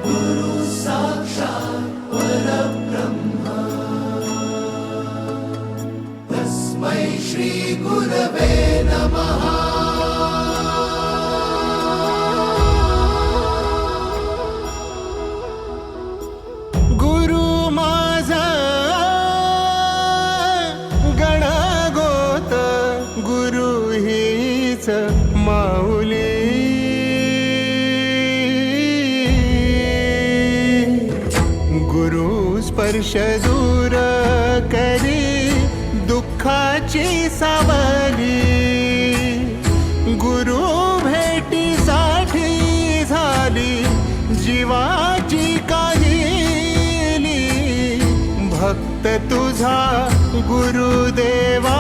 गुरु साक्षात् परब्रह्म तस्मै श्री गुरवे नमः। गुरु माझा गणगोत, गुरु हीच माऊली। गुरु स्पर्श दूर करी दुःखाची सावली। गुरु भेटीसाठी झाली जीवाची काहिली। भक्त तुझा गुरुदेवा